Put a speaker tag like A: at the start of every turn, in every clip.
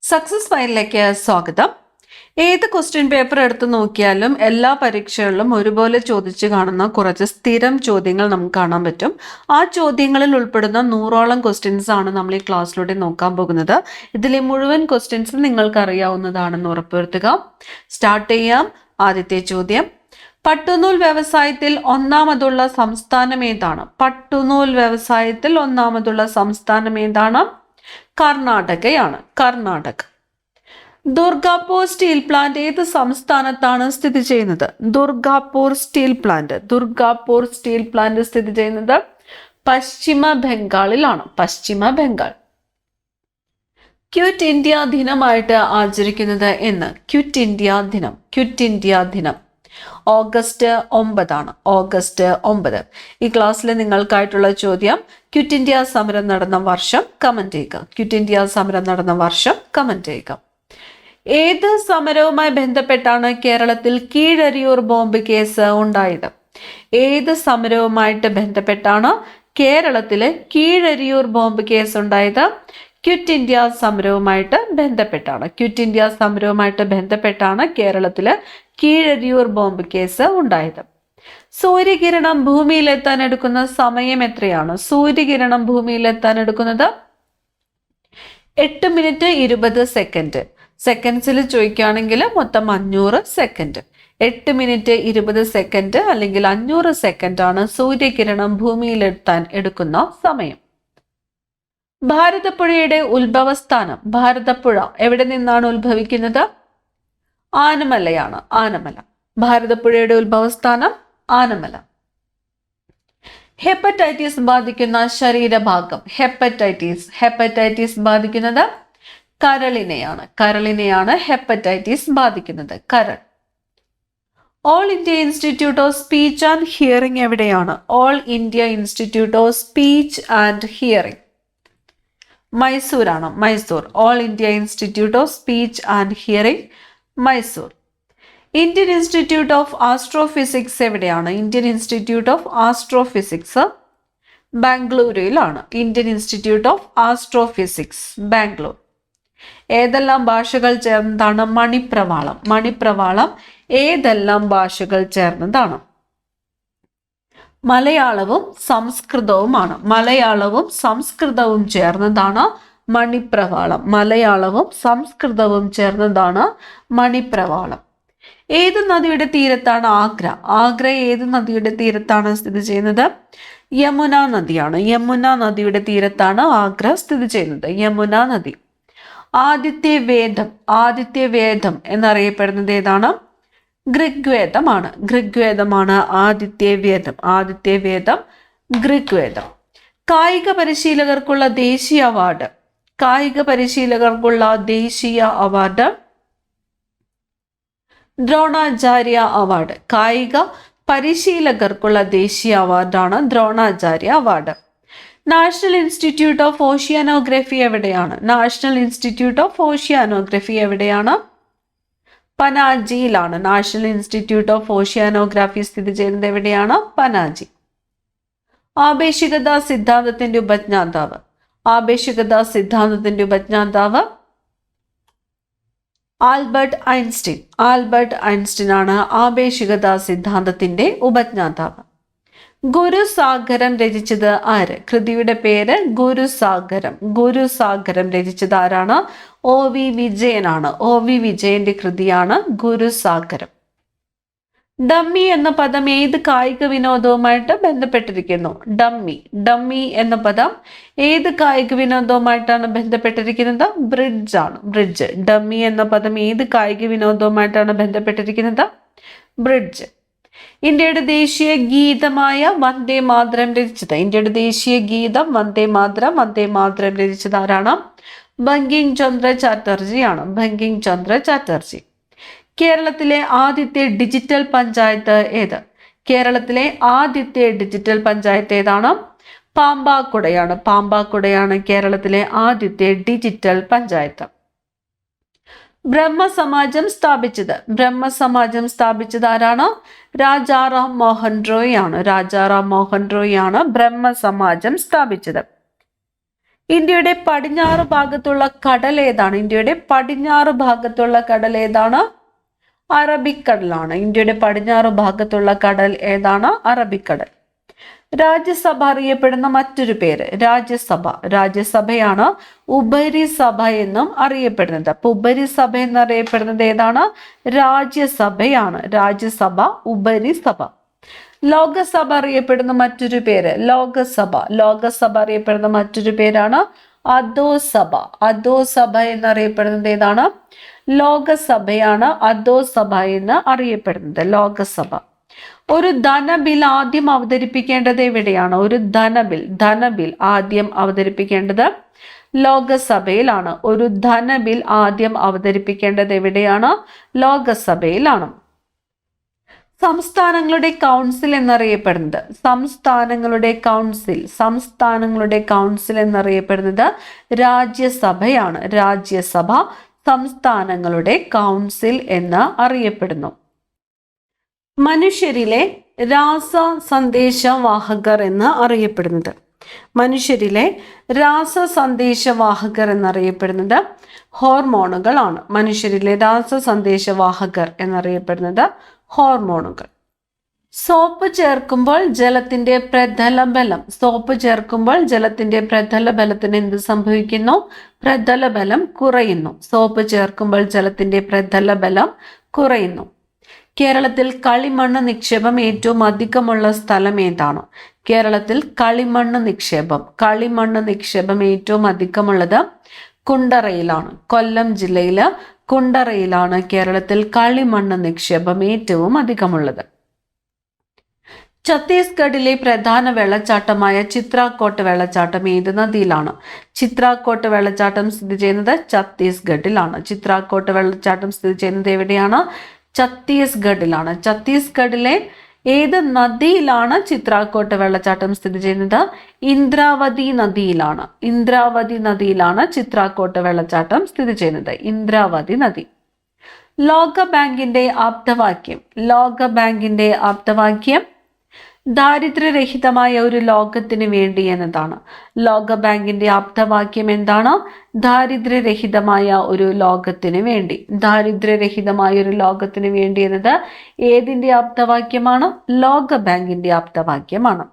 A: Success ഫയലിലേക്ക് സ്വാഗതം. ഏത് ക്വസ്റ്റ്യൻ പേപ്പർ എടുത്ത് നോക്കിയാലും എല്ലാ പരീക്ഷകളിലും ഒരുപോലെ ചോദിച്ചു കാണുന്ന കുറച്ച് സ്ഥിരം ചോദ്യങ്ങൾ നമുക്ക് കാണാൻ പറ്റും. ആ ചോദ്യങ്ങളിൽ ഉൾപ്പെടുന്ന 100ഓളം ക്വസ്റ്റ്യൻസ് ആണ് നമ്മൾ ഈ ക്ലാസ്സിലൂടെ നോക്കാൻ പോകുന്നത്. ഇതിലെ മുഴുവൻ ക്വസ്റ്റ്യൻസും നിങ്ങൾക്ക് അറിയാവുന്നതാണെന്ന് ഉറപ്പുവരുത്തുക. സ്റ്റാർട്ട് ചെയ്യാം. ആദ്യത്തെ ചോദ്യം, പട്ടുനൂൽ വ്യവസായത്തിൽ ഒന്നാമതുള്ള സംസ്ഥാനം ഏതാണ്? പട്ടുനൂൽ വ്യവസായത്തിൽ ഒന്നാമതുള്ള സംസ്ഥാനം ഏതാണ്? കർണാടകയാണ്. കർണാടക. ദുർഗാപൂർ സ്റ്റീൽ പ്ലാന്റ് ഏത് സംസ്ഥാനത്താണ് സ്ഥിതി ചെയ്യുന്നത്? Durgapur steel plant. Durgapur steel plant സ്ഥിതി ചെയ്യുന്നത് പശ്ചിമ ബംഗാളിലാണ്. പശ്ചിമ ബംഗാൾ. ക്വിറ്റ് ഇന്ത്യ ദിനമായിട്ട് ആചരിക്കുന്നത് എന്ന്? ക്വിറ്റ് ഇന്ത്യ ദിനം. ക്വിറ്റ് ഇന്ത്യ ദിനം ഓഗസ്റ്റ് 9 ഓഗസ്റ്റ് 9. ഈ ക്ലാസ്സിൽ നിങ്ങൾക്കായിട്ടുള്ള ചോദ്യം, ക്വിറ്റ് ഇന്ത്യ സമരം നടന്ന വർഷം കമന്റ് ചെയ്യുക. ക്വിറ്റ് ഇന്ത്യ സമരം നടന്ന വർഷം കമന്റ് ചെയ്യുക. ഏത് സമരവുമായി ബന്ധപ്പെട്ടാണ് കേരളത്തിൽ കീഴരിയൂർ ബോംബ് കേസ് ഉണ്ടായത്? ഏത് സമരവുമായിട്ട് ബന്ധപ്പെട്ടാണ് കേരളത്തിലെ കീഴരിയൂർ ബോംബ് കേസ് ഉണ്ടായത്? ക്വിറ്റ് ഇന്ത്യ സമരവുമായിട്ട് ബന്ധപ്പെട്ടാണ്. ക്വിറ്റ് ഇന്ത്യ സമരവുമായിട്ട് ബന്ധപ്പെട്ടാണ് കേരളത്തില് കീഴരിയൂർ ബോംബ് കേസ് ഉണ്ടായത്. സൂര്യകിരണം ഭൂമിയിലെത്താൻ എടുക്കുന്ന സമയം എത്രയാണ്? സൂര്യകിരണം ഭൂമിയിലെത്താൻ എടുക്കുന്നത് 8 മിനിറ്റ് 20 സെക്കൻഡ്. സെക്കൻഡ്സിൽ ചോദിക്കുകയാണെങ്കിൽ മൊത്തം 500 സെക്കൻഡ്. 8 മിനിറ്റ് 20 സെക്കൻഡ് അല്ലെങ്കിൽ 500 സെക്കൻഡ് ആണ് സൂര്യകിരണം ഭൂമിയിലെത്താൻ എടുക്കുന്ന സമയം. ഭാരതപ്പുഴയുടെ ഉത്ഭവസ്ഥാനം. ഭാരതപ്പുഴ എവിടെ നിന്നാണ് ഉത്ഭവിക്കുന്നത്? ആനമലയാണ്. ആനമല. ഭാരതപ്പുഴയുടെ ഉത്ഭവസ്ഥാനം ആനമല. ഹെപ്പറ്റൈറ്റിസ് ബാധിക്കുന്ന ശരീരഭാഗം. ഹെപ്പറ്റൈറ്റിസ് ബാധിക്കുന്നത് കരളിനെയാണ്. കരളിനെയാണ് ഹെപ്പറ്റൈറ്റിസ് ബാധിക്കുന്നത്. കരൾ. All India institute of speech and hearing എവിടെയാണ്? All India institute of speech and hearing മൈസൂരാണ്. Mysore. All India institute of speech and hearing Mysore. Indian institute of astrophysics എവിടെയാണ്? ഇന്ത്യൻ ഇൻസ്റ്റിറ്റ്യൂട്ട് ഓഫ് ആസ്ട്രോഫിസിക്സ് ബാംഗ്ലൂരിലാണ്. Indian institute of astrophysics Bangalore. ഏതെല്ലാം ഭാഷകൾ ചേർന്നതാണ് മണിപ്രവാളം? മണിപ്രവാളം ഏതെല്ലാം ഭാഷകൾ ചേർന്നതാണ്? മലയാളവും സംസ്കൃതവുമാണ്. മലയാളവും സംസ്കൃതവും ചേർന്നതാണ് മണിപ്രവാളം. മലയാളവും സംസ്കൃതവും ചേർന്നതാണ് മണിപ്രവാളം. ഏത് നദിയുടെ തീരത്താണ് ആഗ്ര? ആഗ്ര ഏത് നദിയുടെ തീരത്താണ് സ്ഥിതി ചെയ്യുന്നത്? യമുന നദിയാണ്. യമുന നദിയുടെ തീരത്താണ് ആഗ്ര സ്ഥിതി ചെയ്യുന്നത്. യമുന നദി. ആദിത്യ വേദം എന്നറിയപ്പെടുന്നത് ഏതാണ്? ഋഗ്വേദമാണ്. ഋഗ്വേദമാണ് ആദിത്യവേദം. ആദിത്യവേദം ഋഗ്വേദം. കായിക പരിശീലകർക്കുള്ള ദേശീയ അവാർഡ്. കായിക പരിശീലകർക്കുള്ള ദേശീയ അവാർഡ് ദ്രോണാചാര്യ അവാർഡ്. കായിക പരിശീലകർക്കുള്ള ദേശീയ അവാർഡാണ് Dronacharya award. National institute of oceanography എവിടെയാണ്? നാഷണൽ ഇൻസ്റ്റിറ്റ്യൂട്ട് ഓഫ് ഓഷ്യാനോഗ്രഫി എവിടെയാണ്? പനാജിയിലാണ്. നാഷണൽ ഇൻസ്റ്റിറ്റ്യൂട്ട് ഓഫ് ഓഷ്യാനോഗ്രാഫി സ്ഥിതി ചെയ്യുന്നത് എവിടെയാണ്? പനാജി. ആപേക്ഷികത സിദ്ധാന്തത്തിന്റെ ഉപജ്ഞാതാവ്. ആപേക്ഷികത സിദ്ധാന്തത്തിന്റെ ഉപജ്ഞാതാവ് ആൽബർട്ട് ഐൻസ്റ്റീൻ. ആൽബർട്ട് ഐൻസ്റ്റീൻ ആണ് ആപേക്ഷികത സിദ്ധാന്തത്തിന്റെ ഉപജ്ഞാതാവ്. ഗുരുസാഗരം രചിച്ചത് ആര്? കൃതിയുടെ പേര് ഗുരുസാഗരം. ഗുരുസാഗരം രചിച്ചത് ആരാണ്? OV വിജയനാണ്. OV വിജയന്റെ കൃതിയാണ് ഗുരുസാഗരം. ഡമ്മി എന്ന പദം ഏത് കായിക വിനോദവുമായിട്ട് ബന്ധപ്പെട്ടിരിക്കുന്നു? ഡമ്മി എന്ന പദം ഏത് കായിക വിനോദവുമായിട്ടാണ് ബന്ധപ്പെട്ടിരിക്കുന്നത്? ബ്രിഡ്ജ് ആണ്. ബ്രിഡ്ജ്. ഡമ്മി എന്ന പദം ഏത് കായിക വിനോദവുമായിട്ടാണ് ബന്ധപ്പെട്ടിരിക്കുന്നത്? ബ്രിഡ്ജ്. ഇന്ത്യയുടെ ദേശീയ ഗീതമായ വന്ദേ മാതരം രചിച്ചത്. ഇന്ത്യയുടെ ദേശീയ ഗീതം വന്ദേ മാതരം രചിച്ചത് ആരാണ്? ബങ്കിം ചന്ദ്ര ചാറ്റർജിയാണ്. ബങ്കിം ചന്ദ്ര ചാറ്റർജി. കേരളത്തിലെ ആദ്യത്തെ ഡിജിറ്റൽ പഞ്ചായത്ത് ഏത്? കേരളത്തിലെ ആദ്യത്തെ ഡിജിറ്റൽ പഞ്ചായത്ത് ഏതാണ്? പാമ്പാക്കുടയാണ്. പാമ്പാക്കുടയാണ് കേരളത്തിലെ ആദ്യത്തെ ഡിജിറ്റൽ പഞ്ചായത്ത്. ബ്രഹ്മസമാജം സ്ഥാപിച്ചത് ആരാണ്? രാജാറാം മോഹൻ റോയ് ആണ്. രാജാറാം മോഹൻ റോയ് ആണ് ബ്രഹ്മസമാജം സ്ഥാപിച്ചത്. ഇന്ത്യയുടെ പടിഞ്ഞാറ് ഭാഗത്തുള്ള കടൽ ഏതാണ്? ഇന്ത്യയുടെ പടിഞ്ഞാറ് ഭാഗത്തുള്ള കടൽ ഏതാണ്? അറബിക്കടലാണ്. ഇന്ത്യയുടെ പടിഞ്ഞാറ് ഭാഗത്തുള്ള കടൽ ഏതാണ്? അറബിക്കടൽ. രാജ്യസഭ അറിയപ്പെടുന്ന മറ്റൊരു പേര് രാജ്യസഭയാണ് ഉപരിസഭ എന്നും അറിയപ്പെടുന്നത്. അപ്പൊ ഉപരിസഭ എന്നറിയപ്പെടുന്നത് ഏതാണ്? രാജ്യസഭയാണ്. രാജ്യസഭ, ഉപരിസഭ. ലോകസഭ അറിയപ്പെടുന്ന മറ്റൊരു പേര് ലോകസഭ അറിയപ്പെടുന്ന മറ്റൊരു പേരാണ് അധോസഭ എന്നറിയപ്പെടുന്നത് ഏതാണ്? ലോകസഭയാണ് അധോസഭ എന്ന് അറിയപ്പെടുന്നത്. ലോകസഭ. ഒരു ധനബിൽ ആദ്യം അവതരിപ്പിക്കേണ്ടത് എവിടെയാണ്? ഒരു ധനബിൽ ആദ്യം അവതരിപ്പിക്കേണ്ടത് ലോകസഭയിലാണ്. ഒരു ധനബിൽ ആദ്യം അവതരിപ്പിക്കേണ്ടത് എവിടെയാണ്? ലോകസഭയിലാണ്. സംസ്ഥാനങ്ങളുടെ കൗൺസിൽ എന്നറിയപ്പെടുന്നത് സംസ്ഥാനങ്ങളുടെ കൗൺസിൽ എന്നറിയപ്പെടുന്നത് രാജ്യസഭയാണ്. രാജ്യസഭ സംസ്ഥാനങ്ങളുടെ കൗൺസിൽ എന്ന് അറിയപ്പെടുന്നു. മനുഷ്യരിലെ രാസസന്ദേശവാഹകർ എന്ന് അറിയപ്പെടുന്നത് ഹോർമോണുകളാണ്. മനുഷ്യരിലെ രാസസന്ദേശവാഹകർ എന്നറിയപ്പെടുന്നത് ഹോർമോണുകൾ. സോപ്പ് ചേർക്കുമ്പോൾ ജലത്തിന്റെ പ്രതലബലത്തിന് എന്ത് സംഭവിക്കുന്നു? പ്രതലബലം കുറയുന്നു. സോപ്പ് ചേർക്കുമ്പോൾ ജലത്തിന്റെ പ്രതലബലം കുറയുന്നു. കേരളത്തിൽ കളിമണ്ണ് നിക്ഷേപം ഏറ്റവും അധികമുള്ള സ്ഥലം ഏതാണ്? കേരളത്തിൽ കളിമണ്ണ് നിക്ഷേപം ഏറ്റവും അധികമുള്ളത് കുണ്ടറയിലാണ്. കൊല്ലം ജില്ലയില് കുണ്ടറയിലാണ് കേരളത്തിൽ കളിമണ്ണ് നിക്ഷേപം ഏറ്റവും അധികമുള്ളത്. ഛത്തീസ്ഗഡിലെ പ്രധാന വെള്ളച്ചാട്ടമായ ചിത്രാകോട്ട് വെള്ളച്ചാട്ടം ഏത് നദിയിലാണ്? ചിത്രാകോട്ട് വെള്ളച്ചാട്ടം സ്ഥിതി ചെയ്യുന്നത് ഛത്തീസ്ഗഡിലാണ്. ചിത്രാകോട്ട് വെള്ളച്ചാട്ടം സ്ഥിതി ചെയ്യുന്നത് എവിടെയാണ്? ഛത്തീസ്ഗഡിലാണ്. ഛത്തീസ്ഗഡിലെ ഏത് നദിയിലാണ് ചിത്രാകോട്ട് വെള്ളച്ചാട്ടം സ്ഥിതി ചെയ്യുന്നത്? ഇന്ദ്രാവതി നദിയിലാണ് ചിത്രാകോട്ട് വെള്ളച്ചാട്ടം സ്ഥിതി ചെയ്യുന്നത്. ഇന്ദ്രാവതി നദി. ലോകബാങ്കിന്റെ ആപ്തവാക്യം ദാരിദ്ര്യരഹിതമായ ഒരു ലോകത്തിന് വേണ്ടി എന്നതാണ്. ലോകബാങ്കിന്റെ ആപ്തവാക്യം എന്താണ്? ദാരിദ്ര്യരഹിതമായ ഒരു ലോകത്തിന് വേണ്ടി എന്നത് ഏതിന്റെ ആപ്തവാക്യമാണ്? ലോകബാങ്കിന്റെ ആപ്തവാക്യമാണ്.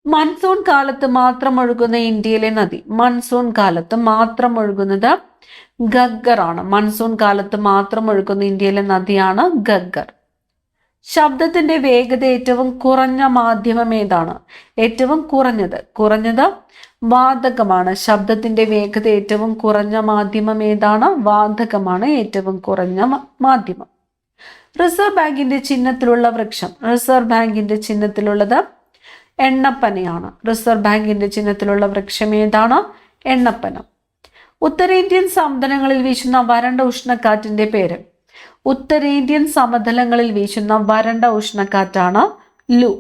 A: മൺസൂൺ കാലത്ത് മാത്രം ഒഴുകുന്ന ഇന്ത്യയിലെ നദി ഗഗ്ഗറാണ്. ഇന്ത്യയിലെ നദിയാണ് ഗഗ്ഗർ. ശബ്ദത്തിന്റെ വേഗത ഏറ്റവും കുറഞ്ഞ മാധ്യമം ഏതാണ്? ഏറ്റവും കുറഞ്ഞത് വാതകമാണ്. ശബ്ദത്തിന്റെ വേഗത ഏറ്റവും കുറഞ്ഞ മാധ്യമം ഏതാണ്? വാതകമാണ് ഏറ്റവും കുറഞ്ഞ മാധ്യമം. റിസർവ് ബാങ്കിന്റെ ചിഹ്നത്തിലുള്ള വൃക്ഷം ചിഹ്നത്തിലുള്ളത് എണ്ണപ്പനയാണ്. റിസർവ് ബാങ്കിന്റെ ചിഹ്നത്തിലുള്ള വൃക്ഷം ഏതാണ്? എണ്ണപ്പന. ഉത്തരേന്ത്യൻ സമതലങ്ങളിൽ വീശുന്ന വരണ്ട ഉഷ്ണക്കാറ്റിന്റെ പേര്? ഉത്തരേന്ത്യൻ സമതലങ്ങളിൽ വീശുന്ന വരണ്ട ഉഷ്ണക്കാറ്റാണ് ലു.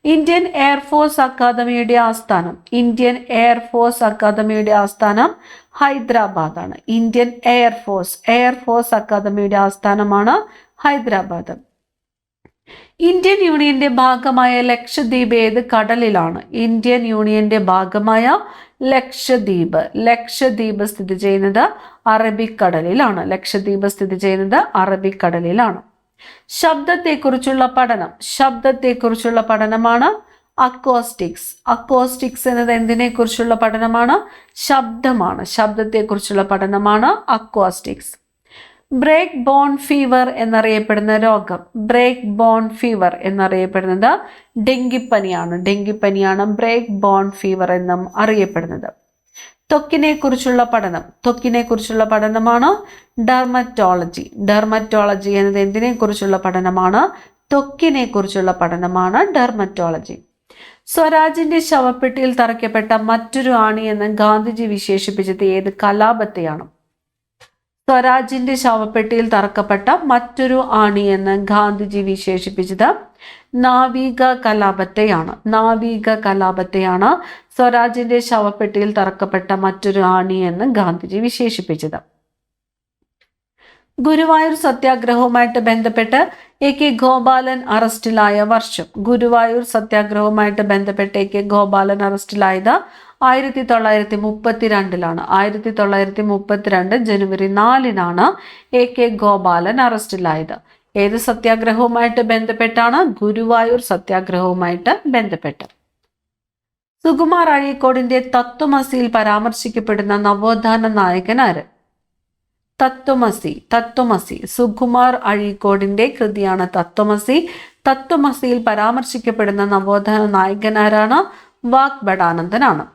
A: ഇന്ത്യൻ എയർഫോഴ്സ് അക്കാദമിയുടെ ആസ്ഥാനം ഹൈദരാബാദാണ്. ഇന്ത്യൻ എയർഫോഴ്സ് അക്കാദമിയുടെ ആസ്ഥാനമാണ് ഹൈദരാബാദ്. ഇന്ത്യൻ യൂണിയന്റെ ഭാഗമായ ലക്ഷദ്വീപ് ഏത് കടലിലാണ്? ലക്ഷദ്വീപ് സ്ഥിതി ചെയ്യുന്നത് അറബിക്കടലിലാണ്. ശബ്ദത്തെക്കുറിച്ചുള്ള പഠനമാണ് അക്കോസ്റ്റിക്സ് എന്നത് എന്തിനെ കുറിച്ചുള്ള പഠനമാണ്? ശബ്ദത്തെക്കുറിച്ചുള്ള പഠനമാണ് അക്കോസ്റ്റിക്സ്. ബ്രേക്ക് ബോൺ ഫീവർ എന്നറിയപ്പെടുന്ന രോഗം ഡെങ്കിപ്പനിയാണ്. ബ്രേക്ക് ബോൺ ഫീവർ എന്നും അറിയപ്പെടുന്നത്. ത്വക്കിനെ കുറിച്ചുള്ള പഠനമാണ് ഡെർമറ്റോളജി എന്നത് എന്തിനെ കുറിച്ചുള്ള പഠനമാണ്? ത്വക്കിനെ കുറിച്ചുള്ള പഠനമാണ് ഡെർമറ്റോളജി. സ്വരാജിന്റെ ശവപ്പെട്ടിയിൽ തറയ്ക്കപ്പെട്ട മറ്റൊരു ആണി എന്ന് ഗാന്ധിജി വിശേഷിപ്പിച്ചത് ഏത് കലാപത്തെയാണ്? സ്വരാജിന്റെ ശവപ്പെട്ടിയിൽ തറക്കപ്പെട്ട മറ്റൊരു ആണി എന്ന് ഗാന്ധിജി വിശേഷിപ്പിച്ചത് നാവിക കലാപത്തെയാണ്. സ്വരാജിന്റെ ശവപ്പെട്ടിയിൽ തറക്കപ്പെട്ട മറ്റൊരു ആണി എന്ന് ഗാന്ധിജി വിശേഷിപ്പിച്ചത്. ഗുരുവായൂർ സത്യാഗ്രഹവുമായിട്ട് ബന്ധപ്പെട്ട് A.K. ഗോപാലൻ അറസ്റ്റിലായ വർഷം. ഗുരുവായൂർ സത്യാഗ്രഹവുമായിട്ട് ബന്ധപ്പെട്ട് A.K. ഗോപാലൻ അറസ്റ്റിലായത് 1932 1932 ജനുവരി 4 A.K. ഗോപാലൻ അറസ്റ്റിലായത്. ഏത് സത്യാഗ്രഹവുമായിട്ട് ബന്ധപ്പെട്ടാണ്? ഗുരുവായൂർ സത്യാഗ്രഹവുമായിട്ട് ബന്ധപ്പെട്ട്. സുകുമാർ അഴീക്കോടിന്റെ തത്വമസിയിൽ പരാമർശിക്കപ്പെടുന്ന നവോത്ഥാന നായകൻ ആര്? തത്വമസി സുകുമാർ അഴീക്കോടിന്റെ കൃതിയാണ് തത്വമസി. തത്വമസിയിൽ പരാമർശിക്കപ്പെടുന്ന നവോത്ഥാന നായകനാരാണ്? വാഗ്ഭടാനന്ദനാണ്.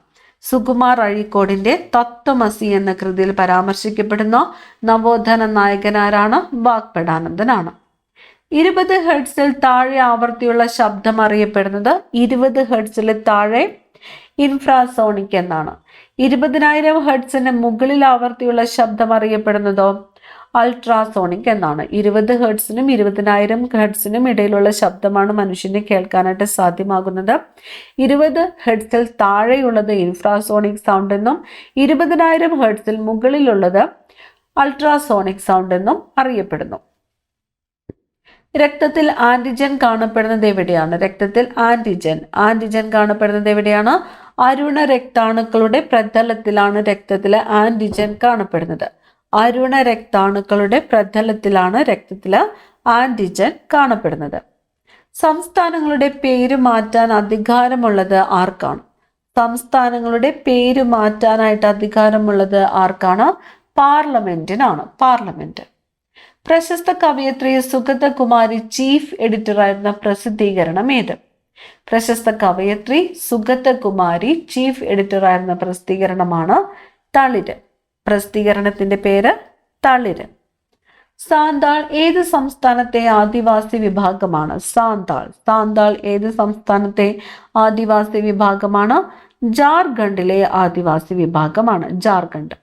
A: സുകുമാർ അഴീക്കോടിന്റെ തത്വമസി എന്ന കൃതിയിൽ പരാമർശിക്കപ്പെടുന്ന നവോത്ഥാന നായകനാരാണ്? വാഗ്ഭടാനന്ദനാണ്. 20 ഹെർട്സിൽ താഴെ ആവർത്തിയുള്ള ശബ്ദം അറിയപ്പെടുന്നത് 20 ഹെർട്സിൽ താഴെ ഇൻഫ്രാസോണിക് എന്നാണ്. 20,000 ഹെർട്സിന് മുകളിൽ ആവർത്തിയുള്ള ശബ്ദം അറിയപ്പെടുന്നതോ അൾട്രാസോണിക് എന്നാണ്. 20 ഹെർട്സിനും 20,000 ഹെർട്സിനും ഇടയിലുള്ള ശബ്ദമാണ് മനുഷ്യന് കേൾക്കാനായിട്ട് സാധ്യമാകുന്നത്. 20 ഹെർട്സിൽ താഴെയുള്ളത് ഇൻഫ്രാസോണിക് സൗണ്ട് എന്നും 20,000 ഹെർട്സിൽ മുകളിലുള്ളത് അൾട്രാസോണിക് സൗണ്ട് എന്നും അറിയപ്പെടുന്നു. രക്തത്തിൽ ആന്റിജൻ കാണപ്പെടുന്നത് എവിടെയാണ്? രക്തത്തിൽ ആന്റിജൻ കാണപ്പെടുന്നത് എവിടെയാണ്? അരുണ രക്താണുക്കളുടെ പ്രതലത്തിലാണ് രക്തത്തിലെ ആന്റിജൻ കാണപ്പെടുന്നത്. അരുണ രക്താണുക്കളുടെ പ്രതലത്തിലാണ് രക്തത്തിലെ ആന്റിജൻ കാണപ്പെടുന്നത്. സംസ്ഥാനങ്ങളുടെ പേര് മാറ്റാൻ അധികാരമുള്ളത് ആർക്കാണ്? സംസ്ഥാനങ്ങളുടെ പേര് മാറ്റാനായിട്ട് അധികാരമുള്ളത് ആർക്കാണ്? പാർലമെന്റിനാണ്. പാർലമെന്റ്. പ്രശസ്ത കവയത്രി സുഗതകുമാരി ചീഫ് എഡിറ്ററായിരുന്ന പ്രസിദ്ധീകരണം ഏത്? പ്രശസ്ത കവയത്രി സുഗതകുമാരി ചീഫ് എഡിറ്ററായിരുന്ന പ്രസിദ്ധീകരണമാണ് തളിര്. പ്രസിദ്ധീകരണത്തിന്റെ പേര് തളിര്. സാന്താൾ ഏത് സംസ്ഥാനത്തെ ആദിവാസി വിഭാഗമാണ്? സാന്താൾ ഏത് സംസ്ഥാനത്തെ ആദിവാസി വിഭാഗമാണ്? ജാർഖണ്ഡിലെ ആദിവാസി വിഭാഗമാണ്. ജാർഖണ്ഡ്.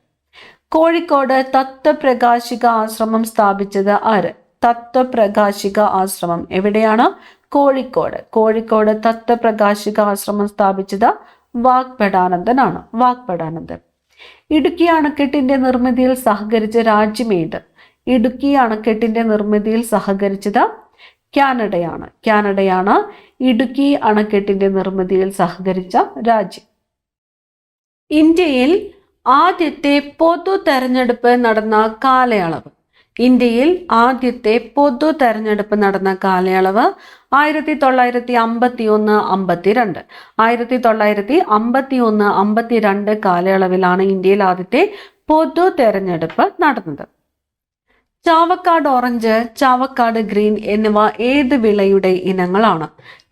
A: കോഴിക്കോട് തത്വപ്രകാശിക ആശ്രമം സ്ഥാപിച്ചത് ആര്? തത്വപ്രകാശിക ആശ്രമം എവിടെയാണ്? കോഴിക്കോട് തത്വപ്രകാശിക ആശ്രമം സ്ഥാപിച്ചത് വാഗ്ഭടാനന്ദനാണ്. വാഗ്ഭടാനന്ദൻ. ഇടുക്കി അണക്കെട്ടിന്റെ നിർമ്മിതിയിൽ സഹകരിച്ച രാജ്യം ഏത്? ഇടുക്കി അണക്കെട്ടിന്റെ നിർമ്മിതിയിൽ സഹകരിച്ചത് കാനഡയാണ്. ഇടുക്കി അണക്കെട്ടിന്റെ നിർമ്മിതിയിൽ സഹകരിച്ച രാജ്യം. ഇന്ത്യയിൽ ആദ്യത്തെ പൊതു തെരഞ്ഞെടുപ്പ് നടന്ന കാലയളവ്. ഇന്ത്യയിൽ ആദ്യത്തെ പൊതു തെരഞ്ഞെടുപ്പ് നടന്ന കാലയളവ് 1951-52. 1951-52 കാലയളവിലാണ് ഇന്ത്യയിൽ ആദ്യത്തെ പൊതു തെരഞ്ഞെടുപ്പ് നടന്നത്. ചാവക്കാട് ഓറഞ്ച്, ചാവക്കാട് ഗ്രീൻ എന്നിവ ഏത് വിളയുടെ ഇനങ്ങളാണ്?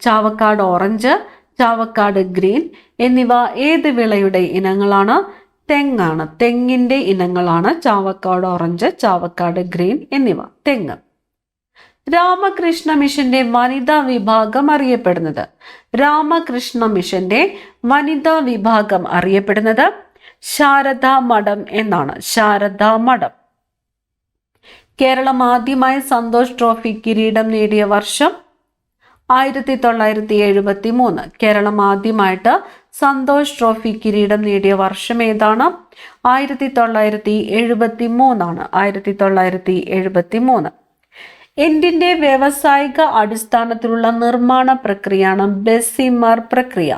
A: ചാവക്കാട് ഓറഞ്ച്, ചാവക്കാട് ഗ്രീൻ എന്നിവ ഏത് വിളയുടെ ഇനങ്ങളാണ്? തെങ്ങാണ്. തെങ്ങിന്റെ ഇനങ്ങളാണ് ചാവക്കാട് ഓറഞ്ച്, ചാവക്കാട് ഗ്രീൻ എന്നിവ. തെങ്ങ്. രാമകൃഷ്ണ മിഷന്റെ വനിതാ വിഭാഗം അറിയപ്പെടുന്നത്? രാമകൃഷ്ണ മിഷന്റെ വനിതാ വിഭാഗം അറിയപ്പെടുന്നത് ശാരദാ മഠം എന്നാണ്. ശാരദാ മഠം. കേരളം ആദ്യമായി സന്തോഷ് ട്രോഫി കിരീടം നേടിയ വർഷം 1973. കേരളം ആദ്യമായിട്ട് സന്തോഷ് ട്രോഫി കിരീടം നേടിയ വർഷം ഏതാണ്? 1973. 1973. എന്തിന്റെ വ്യാവസായിക അടിസ്ഥാനത്തിലുള്ള നിർമ്മാണ പ്രക്രിയയാണ് ബെസിമർ പ്രക്രിയ?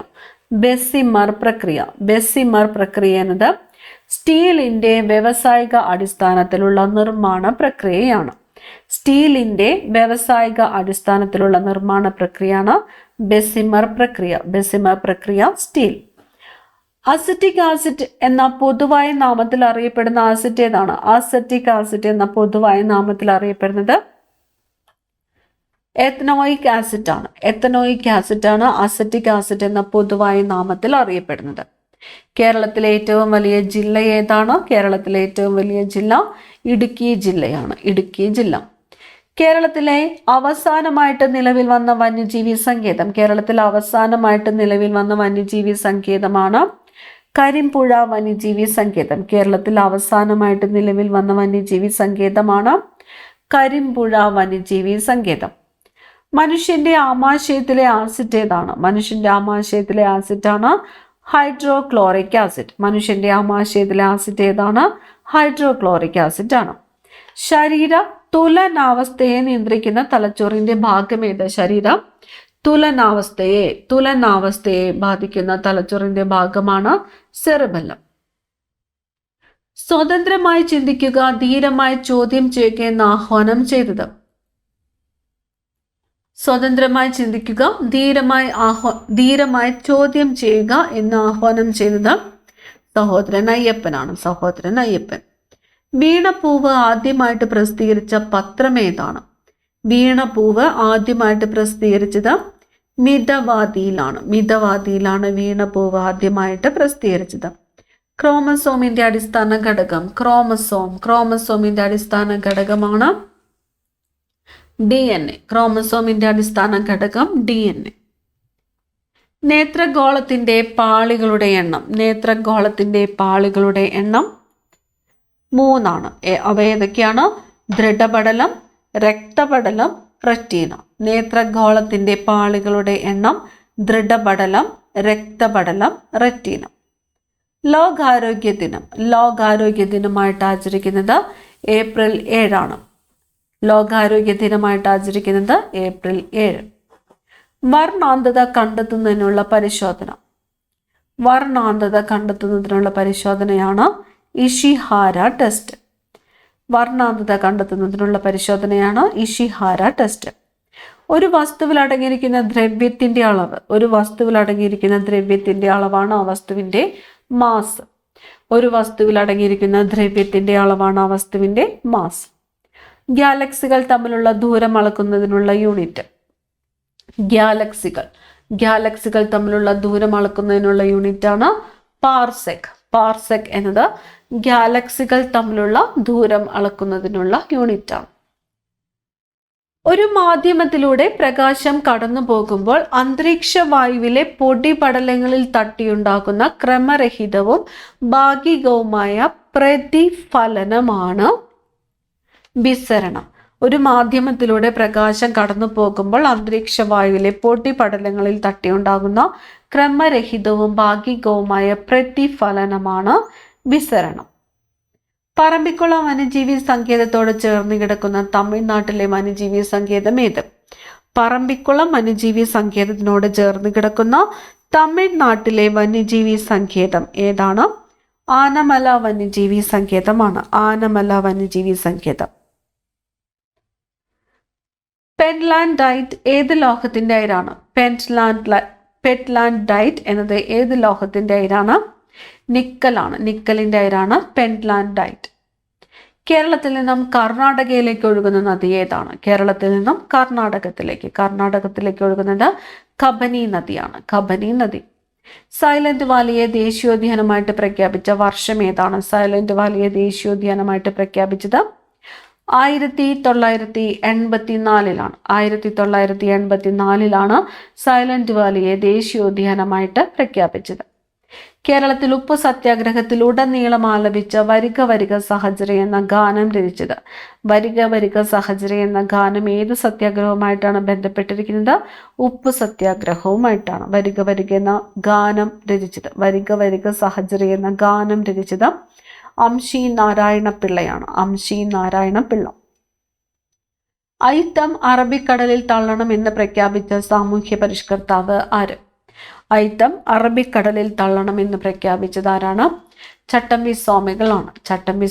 A: ബെസിമർ പ്രക്രിയ എന്നത് സ്റ്റീലിന്റെ വ്യാവസായിക അടിസ്ഥാനത്തിലുള്ള നിർമ്മാണ പ്രക്രിയയാണ്. സ്റ്റീലിന്റെ വ്യാവസായിക അടിസ്ഥാനത്തിലുള്ള നിർമ്മാണ പ്രക്രിയയാണ് ബെസിമർ പ്രക്രിയ. സ്റ്റീൽ. അസറ്റിക് ആസിഡ് എന്ന പൊതുവായ നാമത്തിൽ അറിയപ്പെടുന്ന ആസിഡ് ഏതാണ്? അസറ്റിക് ആസിഡ് എന്ന പൊതുവായ നാമത്തിൽ അറിയപ്പെടുന്നത് എത്തനോയിക് ആസിഡ് ആണ്. എത്തനോയിക് ആസിഡ് ആണ് അസറ്റിക് ആസിഡ് എന്ന പൊതുവായ നാമത്തിൽ അറിയപ്പെടുന്നത്. കേരളത്തിലെ ഏറ്റവും വലിയ ജില്ല ഏതാണ്? കേരളത്തിലെ ഏറ്റവും വലിയ ജില്ല ഇടുക്കി ജില്ലയാണ്. ഇടുക്കി ജില്ല. കേരളത്തിലെ അവസാനമായിട്ട് നിലവിൽ വന്ന വന്യജീവി സങ്കേതം. കേരളത്തിൽ അവസാനമായിട്ട് നിലവിൽ വന്ന വന്യജീവി സങ്കേതമാണ് കരിമ്പുഴ വന്യജീവി സങ്കേതം. കേരളത്തിൽ അവസാനമായിട്ട് നിലവിൽ വന്ന വന്യജീവി സങ്കേതമാണ് കരിമ്പുഴ വന്യജീവി സങ്കേതം. മനുഷ്യന്റെ ആമാശയത്തിലെ ആസിഡ് ഏതാണ്? മനുഷ്യന്റെ ആമാശയത്തിലെ ആസിഡാണ് ഹൈഡ്രോക്ലോറിക് ആസിഡ്. മനുഷ്യന്റെ ആമാശയത്തിലെ ആസിഡ് ഏതാണ്? ഹൈഡ്രോക്ലോറിക് ആസിഡ് ആണ്. ശരീര തുലനാവസ്ഥയെ നിയന്ത്രിക്കുന്ന തലച്ചോറിന്റെ ഭാഗമേത്? ശരീരം തുലനാവസ്ഥയെ ബാധിക്കുന്ന തലച്ചോറിന്റെ ഭാഗമാണ് സെറിബെല്ലം. സ്വതന്ത്രമായി ചിന്തിക്കുക, ധീരമായി ചോദ്യം ചെയ്യുക എന്ന് ആഹ്വാനം ചെയ്തത്? സ്വതന്ത്രമായി ചിന്തിക്കുക, ധീരമായി ചോദ്യം ചെയ്യുക എന്ന് ആഹ്വാനം ചെയ്തത് സഹോദരൻ അയ്യപ്പൻ. വീണപ്പൂവ് ആദ്യമായിട്ട് പ്രസിദ്ധീകരിച്ച പത്രം ഏതാണ്? വീണപ്പൂവ് ആദ്യമായിട്ട് പ്രസിദ്ധീകരിച്ചത് മിതവാദിയിലാണ് വീണപ്പൂവ് ആദ്യമായിട്ട് പ്രസിദ്ധീകരിച്ചത്. ക്രോമസോമിന്റെ അടിസ്ഥാന ഘടകം? ക്രോമസോമിന്റെ അടിസ്ഥാന ഘടകമാണ് DNA. ക്രോമസോമിന്റെ അടിസ്ഥാന ഘടകം DNA. നേത്രഗോളത്തിന്റെ പാളികളുടെ എണ്ണം 3. അവ ഏതൊക്കെയാണ്? ദൃഢപടലം, രക്തപടലം, റെറ്റീന. നേത്രഗോളത്തിന്റെ പാളികളുടെ എണ്ണം ദൃഢപടലം, രക്തപടലം, റെറ്റീന. ലോകാരോഗ്യ ദിനമായിട്ട് ആചരിക്കുന്നത് ഏപ്രിൽ 7. ലോകാരോഗ്യ ദിനമായിട്ട് ആചരിക്കുന്നത് ഏപ്രിൽ 7. വർണ്ണാന്തത കണ്ടെത്തുന്നതിനുള്ള പരിശോധനയാണ് ഇഷിഹാര ടെസ്റ്റ്. ഒരു വസ്തുവിൽ അടങ്ങിയിരിക്കുന്ന ദ്രവ്യത്തിന്റെ അളവാണ് ആ വസ്തുവിന്റെ മാസ്. ഗാലക്സികൾ തമ്മിലുള്ള ദൂരം അളക്കുന്നതിനുള്ള യൂണിറ്റ്? യൂണിറ്റാണ് പാർസെക് എന്നത് ഗാലക്സികൾ തമ്മിലുള്ള ദൂരം അളക്കുന്നതിനുള്ള യൂണിറ്റാണ്. ഒരു മാധ്യമത്തിലൂടെ പ്രകാശം കടന്നു പോകുമ്പോൾ അന്തരീക്ഷ വായുവിലെ പൊടിപടലങ്ങളിൽ തട്ടിയുണ്ടാകുന്ന ക്രമരഹിതവും ഭാഗികവുമായ പ്രതിഫലനമാണ് വിസരണം. ഒരു മാധ്യമത്തിലൂടെ പ്രകാശം കടന്നു പോകുമ്പോൾ അന്തരീക്ഷ വായുവിലെ പൊടിപടലങ്ങളിൽ തട്ടിയുണ്ടാകുന്ന ക്രമരഹിതവും ഭാഗികവുമായ പ്രതിഫലനമാണ് വിസരണം. പറമ്പിക്കുളം വന്യജീവി സങ്കേതത്തോട് ചേർന്ന് കിടക്കുന്ന തമിഴ്നാട്ടിലെ വന്യജീവി സങ്കേതം ഏത്? പറമ്പിക്കുളം വന്യജീവി സങ്കേതത്തിനോട് ചേർന്ന് കിടക്കുന്ന തമിഴ്നാട്ടിലെ വന്യജീവി സങ്കേതം ഏതാണ്? ആനമല വന്യജീവി സങ്കേതമാണ്. പെറ്റ്ലാൻഡൈറ്റ് ഏത് ലോഹത്തിന്റെ അയിരാണ്? പെറ്റ്ലാൻഡൈറ്റ് എന്നത് ഏത് ലോഹത്തിന്റെ അയിരാണ്? നിക്കലിന്റെ അയിരാണ് പെറ്റ്ലാൻഡൈറ്റ്. കേരളത്തിൽ നിന്നും കർണാടകയിലേക്ക് ഒഴുകുന്ന നദി ഏതാണ്? കർണാടകത്തിലേക്ക് ഒഴുകുന്നത് കബനി നദിയാണ്. സൈലന്റ് വാലിയെ ദേശീയോദ്യാനമായിട്ട് പ്രഖ്യാപിച്ച വർഷം ഏതാണ്? സൈലന്റ് വാലിയെ ദേശീയോദ്യാനമായിട്ട് പ്രഖ്യാപിച്ചത് 1984 സൈലന്റ് വാലിയെ ദേശീയോദ്യാനമായിട്ട് പ്രഖ്യാപിച്ചത്. കേരളത്തിൽ ഉപ്പ് സത്യാഗ്രഹത്തിൽ ഉടനീളം ആലപിച്ച വരിക വരിക സഹചര എന്ന ഗാനം രചിച്ചത്? വരിക വരിക സഹചര എന്ന ഗാനം ഏത് സത്യാഗ്രഹവുമായിട്ടാണ് ബന്ധപ്പെട്ടിരിക്കുന്നത്? ഉപ്പ് സത്യാഗ്രഹവുമായിട്ടാണ്. വരിക വരിക എന്ന ഗാനം രചിച്ചത്, വരിക വരിക സഹചര എന്ന ഗാനം രചിച്ചത് അംശി നാരായണ പിള്ളയാണ്. അയിത്തം അറബിക്കടലിൽ തള്ളണം എന്ന് പ്രഖ്യാപിച്ച സാമൂഹ്യ പരിഷ്കർത്താവ് ആര്? അയിത്തം അറബിക്കടലിൽ തള്ളണം എന്ന് പ്രഖ്യാപിച്ചത് ആരാണ്? ചട്ടമ്പി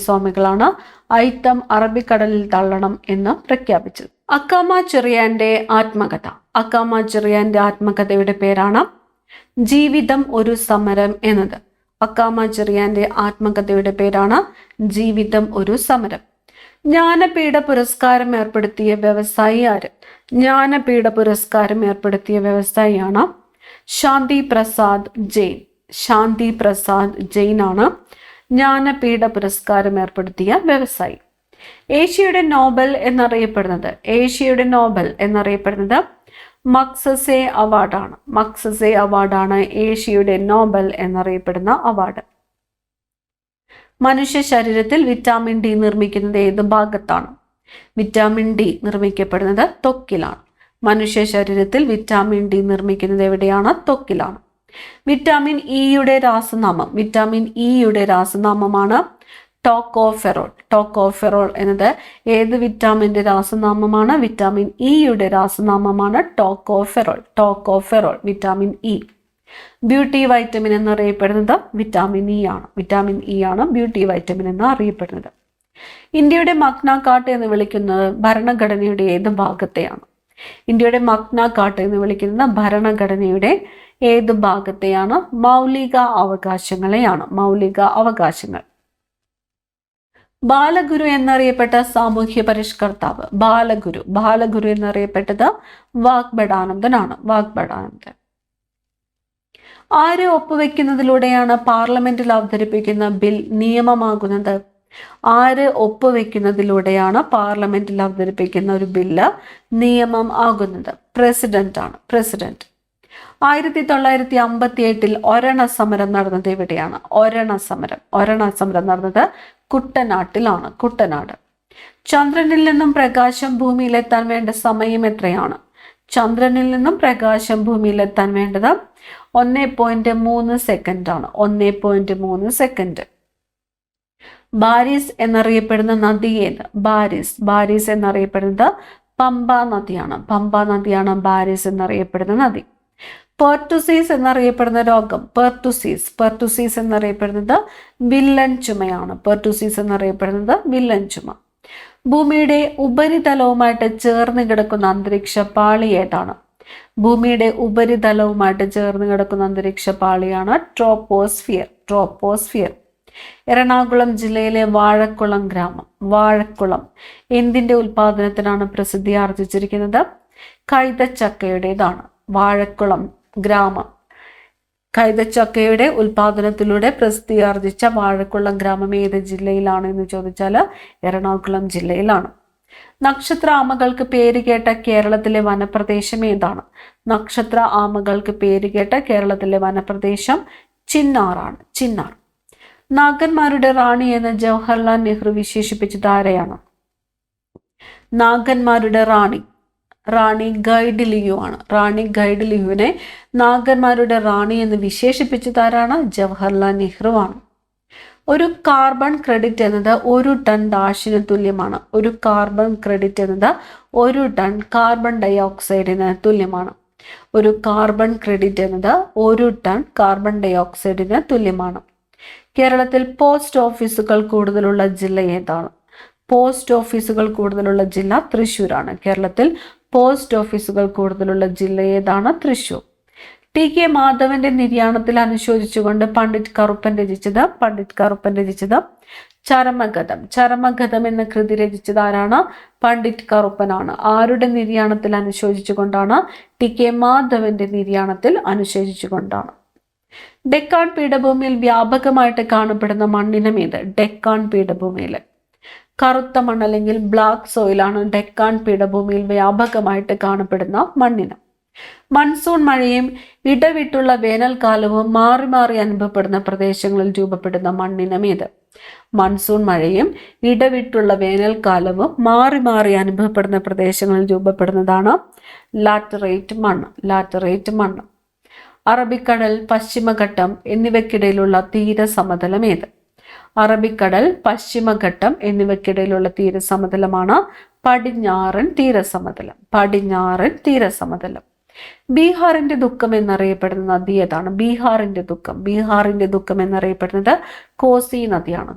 A: സ്വാമികളാണ് അയിത്തം അറബിക്കടലിൽ തള്ളണം എന്ന് പ്രഖ്യാപിച്ചത്. അക്കാമ ചെറിയാന്റെ ആത്മകഥയുടെ പേരാണ് ജീവിതം ഒരു സമരം എന്നത്. അക്കാമ ചെറിയാന്റെ ആത്മകഥയുടെ പേരാണ് ജീവിതം ഒരു സമരം. ജ്ഞാനപീഠ പുരസ്കാരം ഏർപ്പെടുത്തിയ വ്യവസായി ആര്? വ്യവസായിയാണ് ശാന്തി പ്രസാദ് ജെയിൻ. ജ്ഞാനപീഠ പുരസ്കാരം ഏർപ്പെടുത്തിയ വ്യവസായി. ഏഷ്യയുടെ നോബൽ എന്നറിയപ്പെടുന്നത് മക്സസെ അവാർഡാണ്. ഏഷ്യയുടെ നോബൽ എന്നറിയപ്പെടുന്ന അവാർഡ്. മനുഷ്യ ശരീരത്തിൽ വിറ്റാമിൻ ഡി നിർമ്മിക്കുന്നത് ഏത് ഭാഗത്താണ്? വിറ്റാമിൻ ഡി നിർമ്മിക്കപ്പെടുന്നത് ത്വക്കിലാണ്. മനുഷ്യ ശരീരത്തിൽ വിറ്റാമിൻ ഡി നിർമ്മിക്കുന്നത് എവിടെയാണ്? ത്വക്കിലാണ്. വിറ്റാമിൻ ഇയുടെ രാസനാമമാണ് ടോക്കോഫെറോൾ. ടോക്കോഫെറോൾ എന്നത് ഏത് വിറ്റാമിൻ്റെ രാസനാമമാണ്? വിറ്റാമിൻ ഇയുടെ രാസനാമമാണ് tocopherol. Tocopherol, vitamin E. Beauty vitamin എന്നറിയപ്പെടുന്നത് വിറ്റാമിൻ ഇ ആണ്. വിറ്റാമിൻ ഇ ആണ് ബ്യൂട്ടി വൈറ്റമിൻ എന്ന് അറിയപ്പെടുന്നത്. ഇന്ത്യയുടെ മഗ്ന കാർട്ട എന്ന് വിളിക്കുന്നത് ഭരണഘടനയുടെ ഏത് ഭാഗത്തെയാണ്? ഇന്ത്യയുടെ മഗ്ന കാർട്ട എന്ന് വിളിക്കുന്നത് ഭരണഘടനയുടെ ഏത് ഭാഗത്തെയാണ്? മൗലിക അവകാശങ്ങളെയാണ്. മൗലിക അവകാശങ്ങൾ. ബാലഗുരു എന്നറിയപ്പെട്ട സാമൂഹ്യ പരിഷ്കർത്താവ്. ബാലഗുരു എന്നറിയപ്പെട്ടത് വാഗ്ഭടാനന്ദനാണ്. വാഗ്ഭടാനന്ദൻ. ആര് ഒപ്പുവെക്കുന്നതിലൂടെയാണ് പാർലമെന്റിൽ അവതരിപ്പിക്കുന്ന ബിൽ നിയമമാകുന്നത്? ആര് ഒപ്പുവെക്കുന്നതിലൂടെയാണ് പാർലമെന്റിൽ അവതരിപ്പിക്കുന്ന ഒരു ബില്ല് നിയമം ആകുന്നത്? പ്രസിഡന്റ് ആണ്. പ്രസിഡന്റ്. 1958 ഒരണ സമരം നടന്നത് എവിടെയാണ്? ഒരണ സമരം നടന്നത് കുട്ടനാട്ടിലാണ്. കുട്ടനാട്. ചന്ദ്രനിൽ നിന്നും പ്രകാശം ഭൂമിയിലെത്താൻ വേണ്ട സമയം എത്രയാണ്? ചന്ദ്രനിൽ നിന്നും പ്രകാശം ഭൂമിയിലെത്താൻ വേണ്ടത് 1.3 സെക്കൻഡ് ആണ്. 1.3 സെക്കൻഡ്. ബാരിസ് എന്നറിയപ്പെടുന്ന നദി ഏത്? ബാരിസ് എന്നറിയപ്പെടുന്നത് പമ്പ നദിയാണ്. പമ്പ നദിയാണ് ബാരിസ് എന്നറിയപ്പെടുന്ന നദി. പെർട്ടുസീസ് എന്നറിയപ്പെടുന്ന രോഗം. പെർട്ടുസീസ് എന്നറിയപ്പെടുന്നത് വില്ലൻ ചുമയാണ്. പെർട്ടുസീസ് എന്നറിയപ്പെടുന്നത് വില്ലൻ ചുമ. ഭൂമിയുടെ ഉപരിതലവുമായിട്ട് ചേർന്ന് കിടക്കുന്ന അന്തരീക്ഷ പാളി ഏതാണ്? ഭൂമിയുടെ ഉപരിതലവുമായിട്ട് ചേർന്ന് കിടക്കുന്ന അന്തരീക്ഷ പാളിയാണ് ട്രോപ്പോസ്ഫിയർ. എറണാകുളം ജില്ലയിലെ വാഴക്കുളം ഗ്രാമം. വാഴക്കുളം എന്തിന്റെ ഉൽപാദനത്തിനാണ് പ്രസിദ്ധി ആർജിച്ചിരിക്കുന്നത്? കൈതച്ചക്കയുടേതാണ്. വാഴക്കുളം ഗ്രാമം കൈതച്ചക്കയുടെ ഉൽപാദനത്തിലൂടെ പ്രസിദ്ധി ആർജിച്ച വാഴക്കുളം ഗ്രാമം ഏത് ജില്ലയിലാണ് എന്ന് ചോദിച്ചാൽ എറണാകുളം ജില്ലയിലാണ്. നക്ഷത്ര ആമകൾക്ക് പേരുകേട്ട കേരളത്തിലെ വനപ്രദേശം ഏതാണ്? നക്ഷത്ര ആമകൾക്ക് പേരുകേട്ട കേരളത്തിലെ വനപ്രദേശം ചിന്നാറാണ്. ചിന്നാർ. നാഗന്മാരുടെ റാണി എന്ന് ജവഹർലാൽ നെഹ്റു വിശേഷിപ്പിച്ചത് ആരെയാണ്? നാഗന്മാരുടെ റാണി ഗൈഡിലിയു ആണ്. റാണി ഗൈഡിലിയുവിനെ നാഗന്മാരുടെ റാണി എന്ന് വിശേഷിപ്പിച്ചത് ആരാണ്? ജവഹർലാൽ നെഹ്റു ആണ്. ഒരു കാർബൺ ക്രെഡിറ്റ് എന്നത് 1 ടൺ ഡാഷിന് തുല്യമാണ്. ഒരു കാർബൺ ക്രെഡിറ്റ് എന്നത് 1 ടൺ കാർബൺ ഡൈ ഓക്സൈഡിന് തുല്യമാണ്. ഒരു കാർബൺ ക്രെഡിറ്റ് എന്നത് 1 ടൺ കാർബൺ ഡൈ ഓക്സൈഡിന് തുല്യമാണ്. കേരളത്തിൽ പോസ്റ്റ് ഓഫീസുകൾ കൂടുതലുള്ള ജില്ല ഏതാണ്? പോസ്റ്റ് ഓഫീസുകൾ കൂടുതലുള്ള ജില്ല തൃശ്ശൂരാണ്. കേരളത്തിൽ പോസ്റ്റ് ഓഫീസുകൾ കൂടുതലുള്ള ജില്ല ഏതാണ്? തൃശ്ശൂർ. ടി.കെ. മാധവന്റെ നിര്യാണത്തിൽ അനുശോചിച്ചുകൊണ്ട് പണ്ഡിറ്റ് കറുപ്പൻ രചിച്ചത് ചരമഗതം എന്ന കൃതി രചിച്ചത് ആരാണ്? പണ്ഡിറ്റ് കറുപ്പനാണ്. ആരുടെ നിര്യാണത്തിൽ അനുശോചിച്ചുകൊണ്ടാണ്? ടി.കെ. മാധവന്റെ നിര്യാണത്തിൽ അനുശോചിച്ചുകൊണ്ടാണ്. ഡെക്കാൻ പീഠഭൂമിയിൽ വ്യാപകമായിട്ട് കാണപ്പെടുന്ന മണ്ണിനം ഏത്? ഡെക്കാൻ പീഠഭൂമിയിൽ കറുത്ത മണ്ണ് അല്ലെങ്കിൽ ബ്ലാക്ക് സോയിലാണ് ഡെക്കാൻ പീഠഭൂമിയിൽ വ്യാപകമായിട്ട് കാണപ്പെടുന്ന മണ്ണിനം. മൺസൂൺ മഴയും ഇടവിട്ടുള്ള വേനൽക്കാലവും മാറി മാറി അനുഭവപ്പെടുന്ന പ്രദേശങ്ങളിൽ രൂപപ്പെടുന്ന മണ്ണിനം ഏത്? മൺസൂൺ മഴയും ഇടവിട്ടുള്ള വേനൽക്കാലവും മാറി മാറി അനുഭവപ്പെടുന്ന പ്രദേശങ്ങളിൽ രൂപപ്പെടുന്നതാണ് ലാറ്ററേറ്റ് മണ്ണ്. അറബിക്കടൽ, പശ്ചിമഘട്ടം എന്നിവയ്ക്കിടയിലുള്ള തീരസമതലം ഏത്? അറബിക്കടൽ, പശ്ചിമഘട്ടം എന്നിവയ്ക്കിടയിലുള്ള തീരസമതലമാണ് പടിഞ്ഞാറൻ തീരസമതലം. ബീഹാറിന്റെ ദുഃഖം എന്നറിയപ്പെടുന്ന നദി ഏതാണ്? ബീഹാറിന്റെ ദുഃഖം എന്നറിയപ്പെടുന്നത് കോസി നദിയാണ്.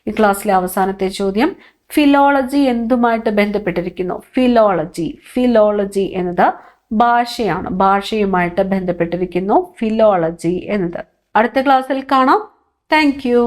A: ഈ ക്ലാസ്സിലെ അവസാനത്തെ ചോദ്യം, ഫിലോളജി എന്തുമായിട്ട് ബന്ധപ്പെട്ടിരിക്കുന്നു? ഫിലോളജി എന്നത് ഭാഷയുമായിട്ട് ബന്ധപ്പെട്ടിരിക്കുന്നു ഫിലോളജി എന്നത്. അടുത്ത ക്ലാസ്സിൽ കാണാം. Thank you.